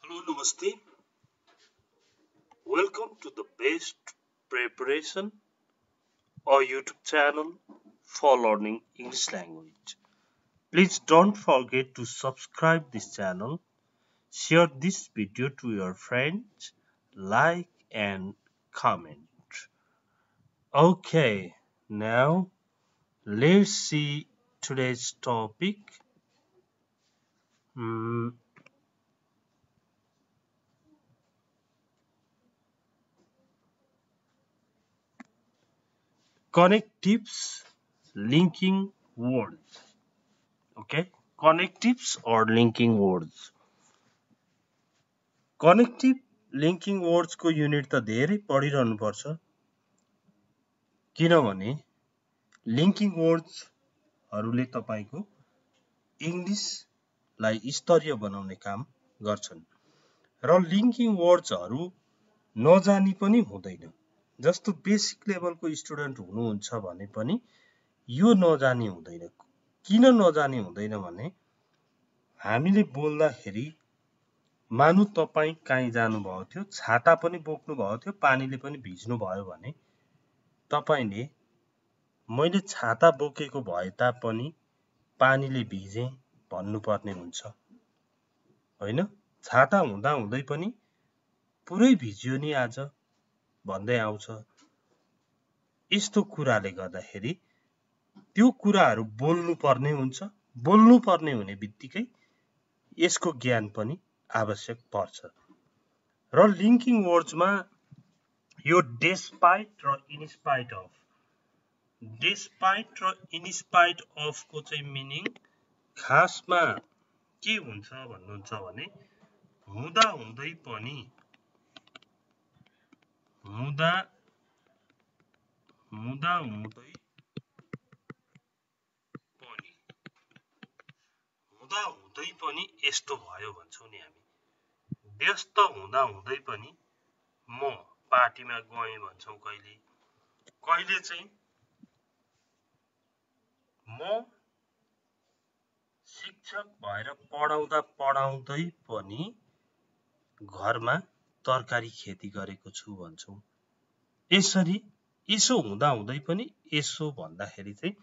Hello, Namaste. Welcome to the best preparation or YouTube channel for learning English language. Please don't forget to subscribe this channel, share this video to your friends, like and comment. Okay, now let's see today's topic. Hmm, Connectives, linking words. Okay, connectives or linking words. Connective linking वर्ड्सको unit त धेरै पढिरहनु पर्छ किनभने linking वर्ड्सहरूले तपाईको इङ्ग्लिसलाई स्तरीय बनाउने काम गर्छन् र लिङ्किङ वर्ड्सहरू नजानी पनि हुँदैन जस्तो बेसिक लेभलको स्टुडेन्ट हुनुहुन्छ भने पनि यो नजानी हुँदैन किन नजानी हुँदैन भने हामीले बोल्दाखेरि मानु तपाई कहीँ जानुभएको थियो छाता पनि बोक्नु भएको थियो पानीले पनि भिज्नु भयो भने तपाईले मैले छाता बोकेको भए तापनि पानीले भिजे भन्नुपर्ने हुन्छ हैन छाता हुँदा हुँदै पनि पुरै भिज्यो नि आज भन्दै आउँछ यस्तो कुराले गर्दाखेरि त्यो कुराहरू बोल्नु पर्ने हुन्छ बोल्नु पर्ने हुने बित्तिकै यसको ज्ञान पनि आवश्यक पर्छ र लिङ्किङ वर्ड्समा यो डेस्पाइट र इन्स्पाइट अफ को चाहिँ मिनिङ खासमा के हुन्छ भन्नुहुन्छ भने हुँदा हुँदै पनि यस्तो भयो भन्छौं नि हामी व्यस्त हुँदा हुँदै पनि म पार्टीमा गएँ भन्छौं कहिले चाहिँ म शिक्षक भएर पढाउँदा पढाउँदै पनि घरमा तरकारी खेती गरेको छु भन्छौं यसरी यसो हुँदा हुँदै पनि यसो भन्दाखेरि चाहिँ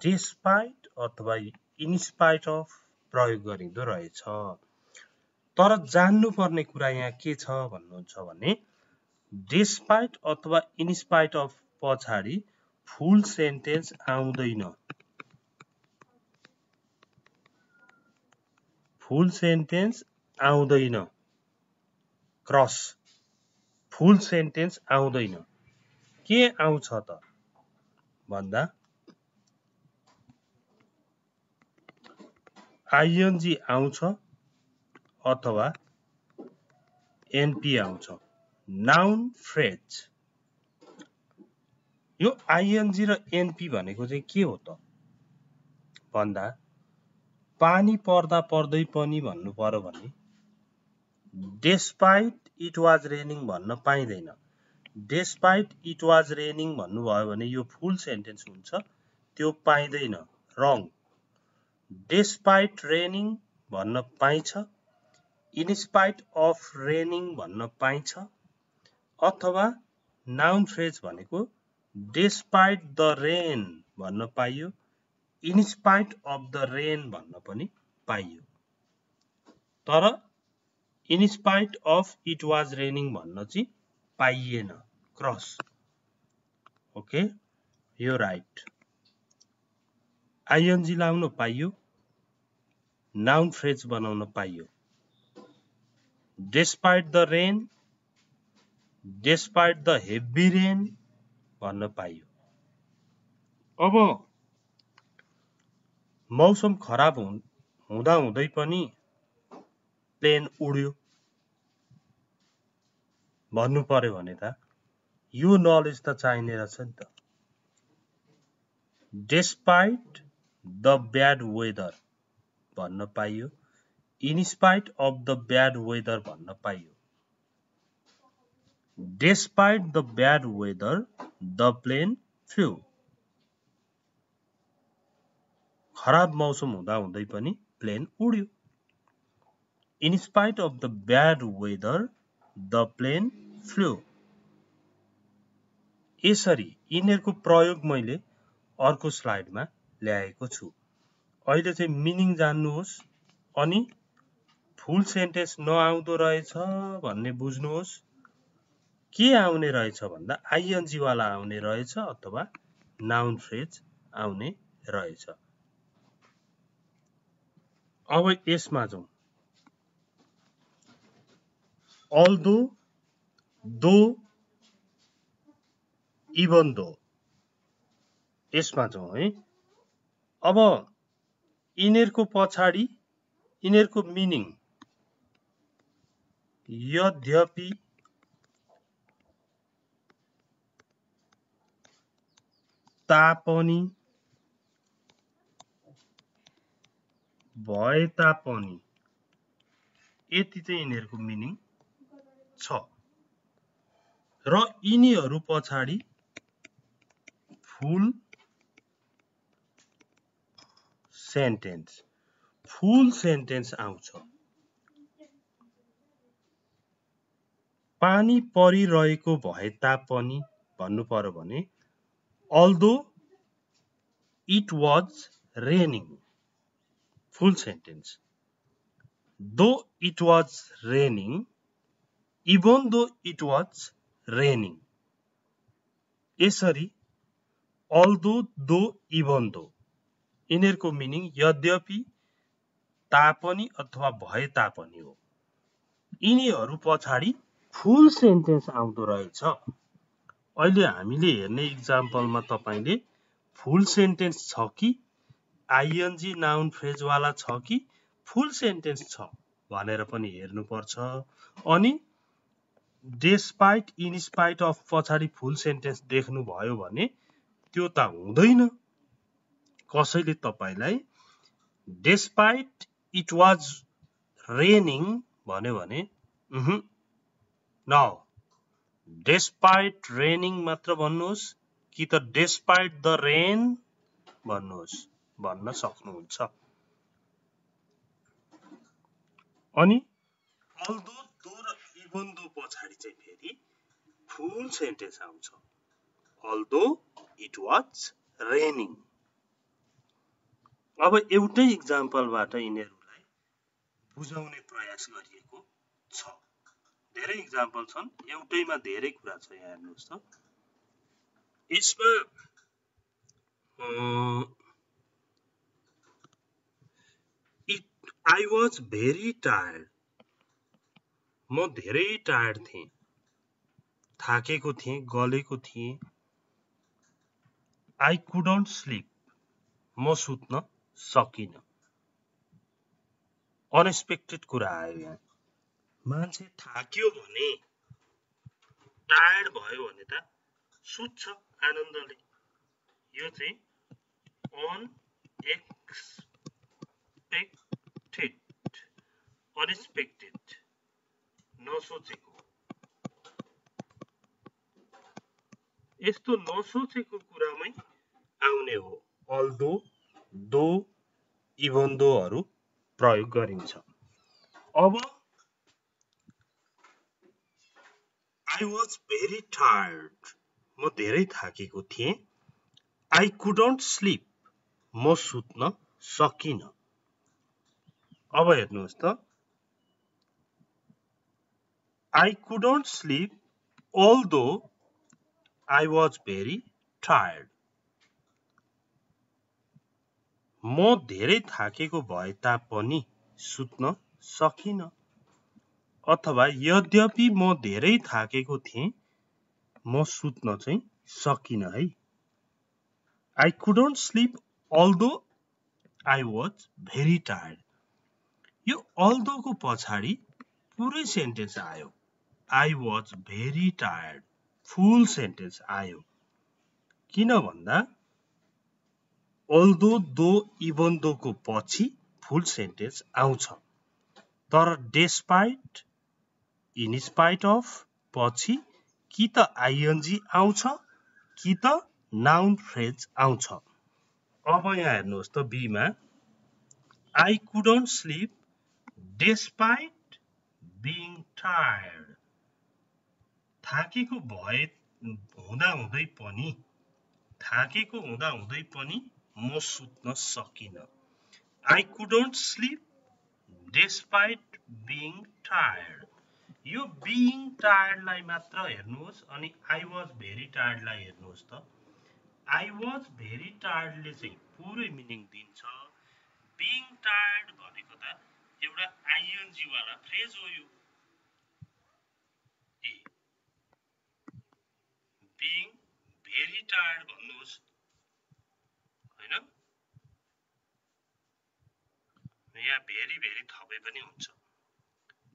डेस्पाइट अथवा इन्स्पाइट अफ प्रयोग गरिँदो रहेछ तर जान्नु पर्ने कुरा यहाँ के छ भन्नुहुन्छ भने डेस्पाइट अथवा इन्स्पाइट अफ पछाडी फुल सेन्टेन्स आउँदैन क्रस फुल सेन्टेन्स आउँदैन के आउँछ त भन्दा आइएनजी आउँछ अथवा एनपी आउँछ नाउन फ्रेज यो आइएनजी र एनपी भनेको चाहिँ के हो त भन्दा पानी पर्दा पर्दै पनि भन्नु पर्यो भने डेस्पाइट इट वाज रेनिङ भन्न पाइदैन डेस्पाइट इट वाज रेनिङ भन्नुभयो भने यो फुल सेन्टेन्स हुन्छ त्यो पाइदैन रङ डेस्पाइट रेनिङ भन्न पाइन्छ इन्स्पाइट अफ रेनिङ भन्न पाइन्छ अथवा नाउन फ्रेज भनेको डेस्पाइट द रेन भन्न पाइयो इन्स्पाइट अफ द रेन भन्न पनि पाइयो तर in spite of it was raining भन्न चाहिँ पाइएन क्रस ओके यो राइट आइएनजी लाउन पाइयो नाउन फ्रेज बनाउन पाइयो despite the rain despite the heavy rain भन्न पाइयो अब मौसम खराब हुँदा हुँदै पनि प्लेन उड्यो भन्नु पर्यो भने त यो नलेज त चाहिने रहेछ नि त डेस्पाइट द ब्याड वेदर भन्न पाइयो in spite of the bad weather भन्न पाइयो despite the bad weather the plane flew खराब मौसम हुँदा हुँदै पनि प्लेन उड्यो In spite of the bad weather, the plane flew. यसरी यिनीहरूको प्रयोग मैले अर्को स्लाइडमा ल्याएको छु। अहिले चाहिँ मिनिङ जान्नुहोस् अनि फुल सेन्टेन्स नआउँदो रहेछ भन्ने बुझ्नुहोस्। के आउने रहेछ भन्दा आइएनजी वाला आउने रहेछ अथवा नाउन फ्रेज आउने रहेछ। अब यसमा जाउँ। although, though, even though यसमा जाउँ है। अब यिनीहरूको पछाडि यिनीहरूको मिनिङ यद्यपि, तापनि, भए तापनि यति चाहिँ यिनीहरूको मिनिङ छ। र यिनीहरू पछाडि फुल सेन्टेन्स आउँछ। पानी परिरहेको भए तापनि भन्नु पर्यो भने although it was raining, full sentence. Though it was raining, even though it was raining. यसरी although, though, even though यिनीहरूको मिनिङ यद्यपि, तापनि अथवा भए तापनि हो। यिनीहरू पछाडि फुल सेन्टेन्स आउँदो रहेछ। अहिले हामीले हेर्ने इक्जाम्पलमा तपाईले फुल सेन्टेन्स छ कि आइएनजी नाउन फ्रेज वाला छ कि फुल सेन्टेन्स छ भनेर पनि हेर्नुपर्छ। अनि डेस्पाइट, इनस्पाइट अफ पछाडि फुल सेन्टेन्स देख्नु भयो भने त्यो त हुँदैन। कसैले तपाईलाई डेस्पाइट इट वाज रेनिङ भन्यो भने नो, डेस्पाइट रेनिङ मात्र भन्नुहोस् कि त डेस्पाइट द रेन भन्नुहोस्, भन्न सक्नुहुन्छ। अनि अल्दो, दो र इभन दो पछाडि चाहिँ फेरि फुल सेन्टेन्स आउँछ। Although it was raining. अब एउटै इक्जाम्पलबाट यिनीहरूलाई बुझाउने प्रयास गरिएको छ। धेरै इक्जाम्पल छन्, एउटैमा धेरै कुरा छ। यहाँ हेर्नुहोस् त, यसमा I was very tired. म धेरै टायर्ड थिएँ, थाकेको थिएँ, गलेको थिएँ। I couldn't sleep. म सुत्न सकिन। अनएक्सपेक्टेड कुरा आयो यहाँ। मान्छे थाक्यो भने, टायर्ड भयो भने त सुत्छ आनन्दले। यो चाहिँ अनएक्सपेक्टेड, नसोचेको। यस्तो नसोचेको कुरामै आउने हो अल्दो, दो, इभन दोहरू प्रयोग गरिन्छ। अब I was very tired. म धेरै थाकेको थिएँ। I couldn't sleep. म सुत्न सकिन। अब हेर्नुहोस् त, I couldn't sleep although I was very tired. म धेरै थाकेको भए तापनि सुत्न सकिन। अथवा यद्यपि म धेरै थाकेको थिएँ, म सुत्न चाहिँ सकिन है। I couldn't sleep although I was very tired. यो although को पछाडि पुरै सेन्टेन्स आयो। I was very tired. Full sentence आयो। किन भन्दा although, though, even though को पछि फुल सेन्टेन्स आउँछ। तर despite, in spite of पछि कि त आइएनजी आउँछ कि त नाउन फ्रेज आउँछ। अब यहाँ हेर्नुहोस् त, बीमा I couldn't sleep despite being tired, थाकेको भए हुँदै पनि म सुत्न सकिन। I couldn't sleep despite being tired. यो being tired लाई मात्र हेर्नुहोस् अनि I was very tired लाई हेर्नुहोस् त। I was very tired ले चाहिँ पुरै मिनिङ दिन्छ। being tired भनेको त एउटा ing वाला फ्रेज हो यो। being very tired भन्नुहोस् हैन, यहाँ भेरी भेरी थपे पनि हुन्छ।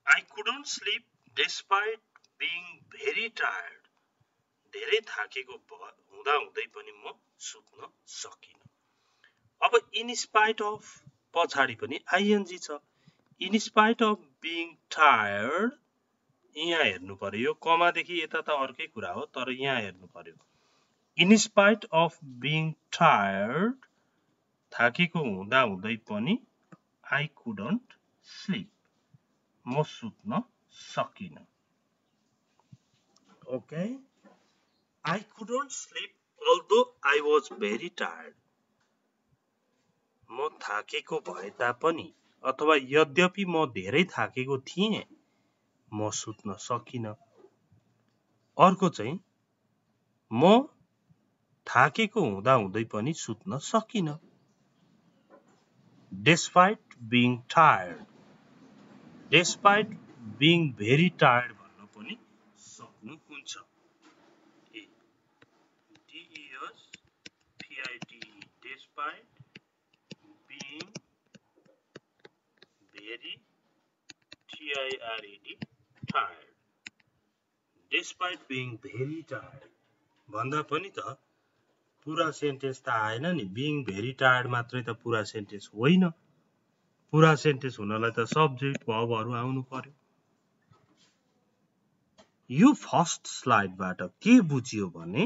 I couldn't sleep despite being very tired. धेरै थाकेको हुँदै पनि म सुत्न सकिन। अब in spite of पछाडी पनि ing छ। in spite of being tired यहाँ हेर्नु पर्यो, यो कमा देखि यता त अर्कै कुरा हो, तर यहाँ हेर्नु पर्यो। in spite of being tired थाकेको हुँदै पनि I couldn't sleep, म सुत्न सकिन। Okay, I couldn't sleep although I was very tired. म थाकेको भए तापनि अथवा यद्यपि म धेरै थाकेको थिएँ म सुत्न सकिन। अर्को चाहिँ म थाकेको हुँदै पनि सुत्न सकिन। Despite being tired, despite being very tired भन्न पनि सक्नुहुन्छ। despite being very tired, despite being very tired भन्दा पनि त पुरा सेन्टेन्स त आएन नि। being very tired मात्रै त पुरा सेन्टेन्स होइन। पुरा सेन्टेन्स हुनलाई त सब्जेक्ट भर्बहरु आउनु पर्यो। यो फर्स्ट स्लाइडबाट के बुझियो भने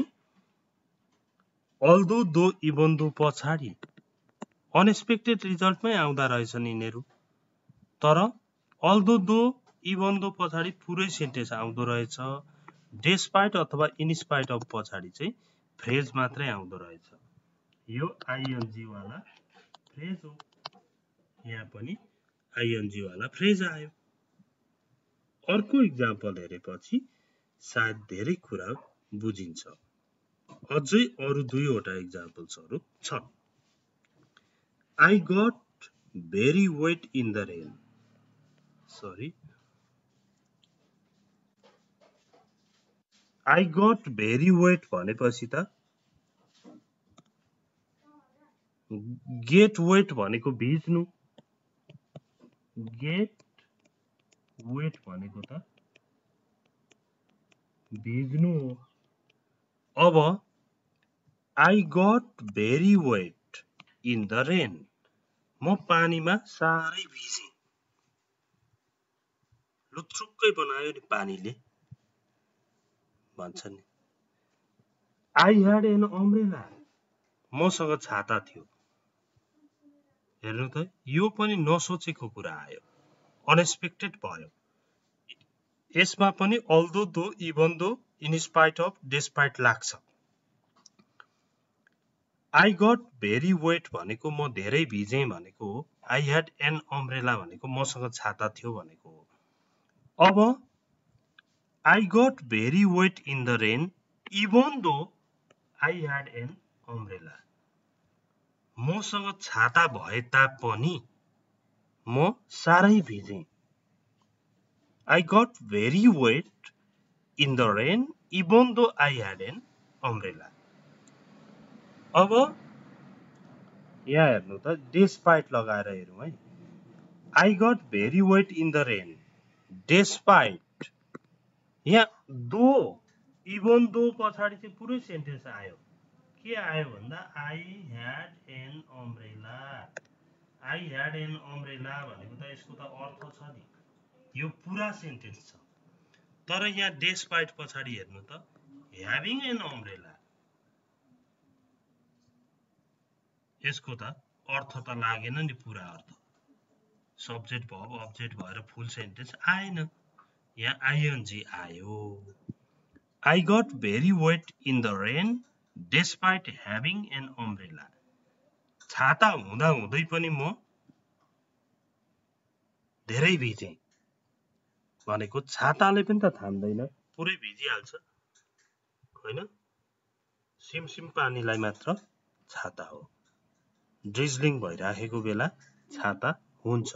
अल्दो दो इभन दो पछाडी अनएक्सपेक्टेड रिजल्टमै आउँदा रहेछन् यिनीहरु, तर अल्दो दो इभन दो पछाडी पुरै सेन्टेन्स आउँदो रहेछ। डेस्पाइट अथवा इनस्पाइट अफ पछाडी चाहिँ फ्रेज मात्रै आउँदो रहेछ। यो आईएनजी वाला फ्रेज हो, यहाँ पनि आईएनजी वाला फ्रेज आयो। अर्को एक्जाम्पल हेरेपछि सायद धेरै कुरा बुझिन्छ। अझै अरु दुईवटा एक्जाम्पल्सहरु छन्। I got very wet in the rain. Sorry. I got very wet भनेपछि त get wet भनेको भिज्नु, get wet भनेको त भिज्नु हो। अब I got very wet in the rain, म पानीमा सारै भिजे। लुत्रुक्कै बनायो नि पानीले भन्छ नि। I had an umbrella, मसँग छाता थियो। हेर्नु त यो पनि नसोचेको कुरा आयो, अनएक्सपेक्टेड भयो। यसमा पनि अल्दो दो इभन दो इनस्पाइट अफ डेस्पाइट लाग्छ। I got very wet भनेको म धेरै भिजे भनेको हो। I had an umbrella भनेको मसँग छाता थियो भनेको हो। अब I got very wet in the rain even though I had an umbrella, मसँग छाता भए तापनि म सारै भिजे। I got very wet in the rain even though I had an umbrella. अब यहाँ हेर्नु त despite लगाएर हेरौँ है। I got very wet in the rain despite, यहाँ दो even though पछाडी चाहिँ पुरै सेन्टेन्स आयो। के आयो भन्दा I had an umbrella. I had an umbrella भनेको त यसको त अर्थ छ नि, यो पुरा सेन्टेन्स छ। तर यहाँ despite पछाडी हेर्नु त having an umbrella, यसको त अर्थ त लागेन नि पुरा अर्थ। सब्जेक्ट भर्ब अब्जेक्ट भएर फुल सेन्टेन्स आएन, यहाँ आइएनजी आयो। I got very wet in the rain despite having an umbrella. छाता हुँदा हुँदै पनि म धेरै भिजे भनेको छाताले पनि त थाम्दैन, पुरै भिजिहाल्छ हैन, सिमसिम पानीलाई मात्र छाता हो। ड्रिजलिङ भइराखेको बेला छाता हुन्छ।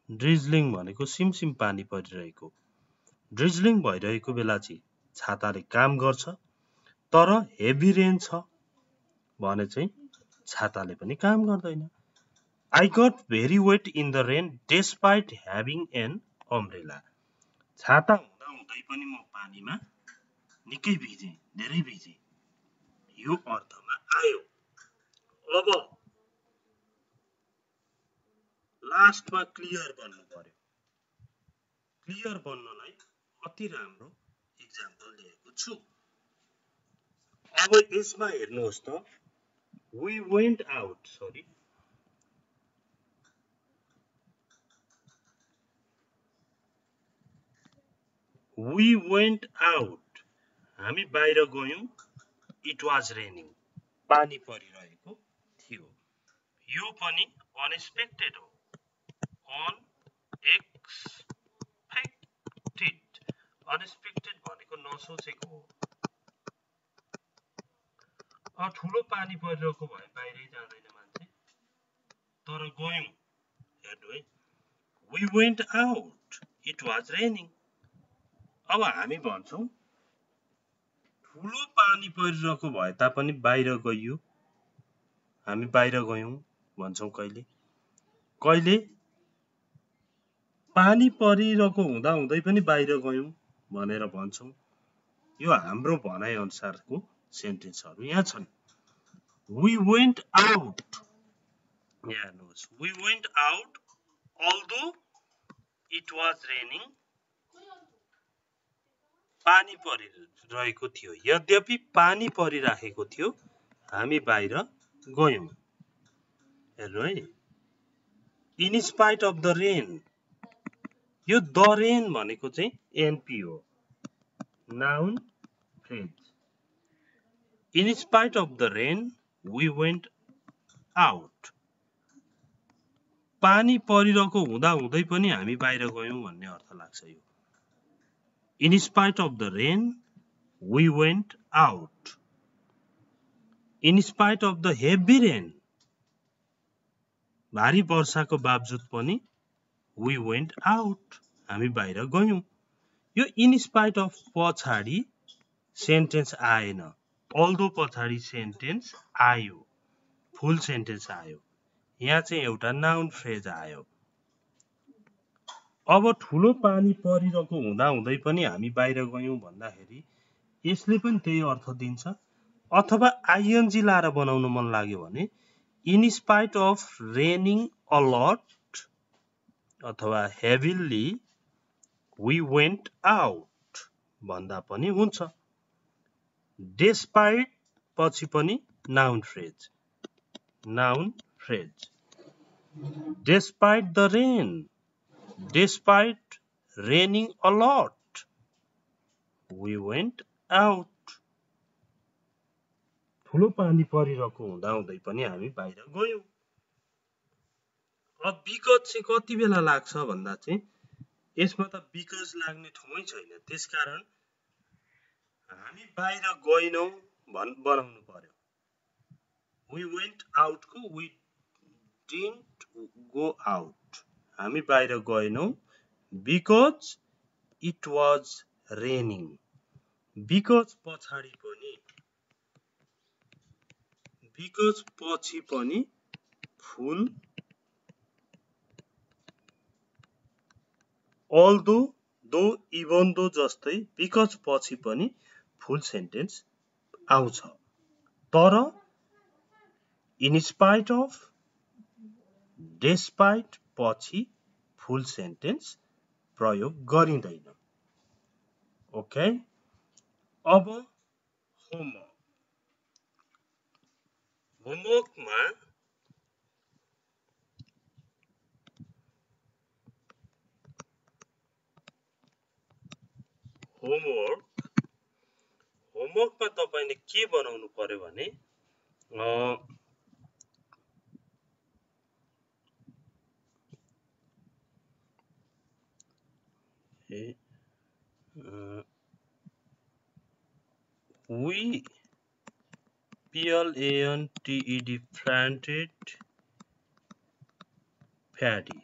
ड्रिजलिङ भनेको सिमसिम पानी परिरहेको, ड्रिजलिङ भइरहेको बेला चाहिँ छाताले काम गर्छ, तर हेभी रेन छ भने चाहिँ छाताले पनि काम गर्दैन। I got very wet in the rain despite having an umbrella. छाता हुँदा हुँदै पनि म पानीमा निकै भिजे, धेरै भिजे, यो अर्थमा आयो। अब लास्टमा क्लियर बन्नु पर्यो। क्लियर बन्नलाई अति राम्रो एक्जाम्पल दिएको छु। अब यसमा हेर्नुहोस् त, we went out, sorry, we went out, हामी बाहिर गयौं, it was raining, पानी परिरहेको थियो। यो पनि अनएक्सपेक्टेड हो, अनएक्सपेक्टेड, अनएक्सपेक्टेड भनेको नसोचेको हो। ठुलो पानी परिरहेको भए बाहिरै जाँदैन मान्छे, तर गयौं, हेर्नु है, we went out, it was raining। अब हामी भन्छौं ठुलो पानी परिरहेको भए तापनि बाहिर गइयो, हामी बाहिर गयौं भन्छौं कहिले, कहिले पानी परिरहेको हुँदा हुँदै पनि बाहिर गयौं भनेर भन्छौं। यो हाम्रो भनाइ अनुसारको सेन्टेन्सहरु यहाँ छन्। We went out, यहाँ हेर्नुहोस्, we went out although it was raining, पानी परिरहेको थियो, यद्यपि पानी परिराखेको थियो, हामी बाहिर गयौं। हेर्नु है, in spite of the rain, यो द रेन भनेको चाहिँ एनपी हो, noun phrase. In spite of the rain, we went out, पानी परिरहेको हुँदा हुँदै पनि हामी बाहिर गयौं भन्ने अर्थ लाग्छ यो। In spite of the rain, we went out. In spite of the heavy rain, भारी वर्षाको बावजुद पनि we went out, हामी बाहिर गयौं। यो in spite of पछाडी सेन्टेन्स आएन, although पछाडी सेन्टेन्स आयो, फुल सेन्टेन्स आयो, यहाँ चाहिँ एउटा नाउन फ्रेज आयो। अब ठुलो पानी परिरहेको हुँदा हुँदै पनि हामी बाहिर गयौं भन्दाखेरि यसले पनि त्यही अर्थ दिन्छ, अथवा आइएनजी लाएर बनाउन मन लाग्यो भने in spite of raining a lot अथवा heavily we went out भन्दा पनि हुन्छ। despite पछि पनि noun phrase, noun phrase. despite the rain, despite raining a lot, we went out, ठुलो पानी परिरहेको हुँदा हुँदै पनि हामी बाहिर गयौं। अब बिकज चाहिँ कति बेला लाग्छ भन्दा चाहिँ यसमा त बिकज लाग्ने ठाउँै छैन, त्यसकारण हामी बाहिर गएनौं बनाउनु पर्यो। we went out को we didn't go out, हामी बाहिर गएनौं because it was raining, because पछाडी पनि, because पछि पनि फुल, although, though, even though जस्तै because पछि पनि फुल सेन्टेन्स आउँछ, तर in spite of, despite पछि फुल सेन्टेन्स प्रयोग गरिँदैन। ओके, अब होमवर्क। होमवर्कमा होमवर्कमा तपाईले के बनाउनु पर्यो भने we planted paddy.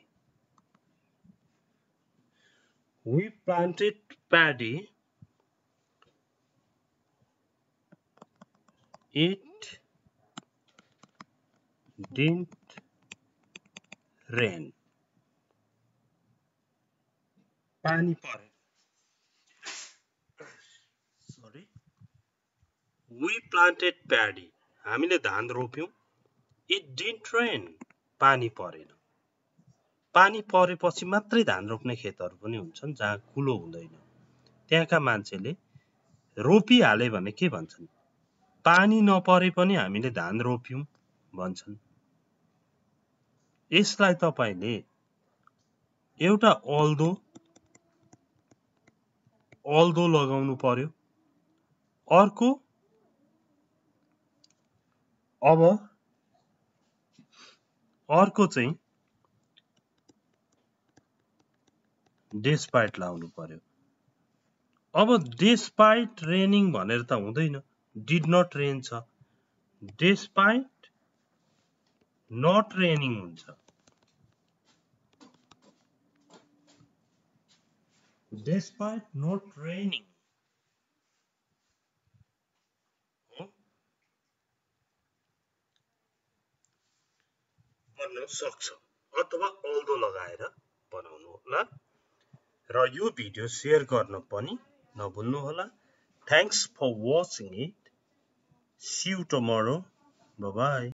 We planted paddy. It didn't rain. पानी परे. Sorry. We planted paddy. हामीले धान रोप्यौं. It didn't rain. पानी परेन. पानी परेपछि मात्रै धान रोप्ने खेतहरू पनि हुन्छन् जहाँ कुलो हुँदैन. त्यहाँका मान्छेले रोपिहाले भने के भन्छन्? पानी नपरे पनि हामीले धान रोप्यौं भन्छन्. यसलाई तपाईले एउटा अल्दो लगाउनु पर्यो. अर्को चाहिँ despite लाउनु पर्यो. अब despite raining भनेर त हुँदैन. did not rain छ. despite not raining हुन्छ. despite not raining भन्न सक्छ अथवा अल्दो लगाएर बनाउनु होला. र यो भिडियो शेयर गर्न पनि नभुल्नु होला. Thanks for watching it. See you tomorrow. Bye bye.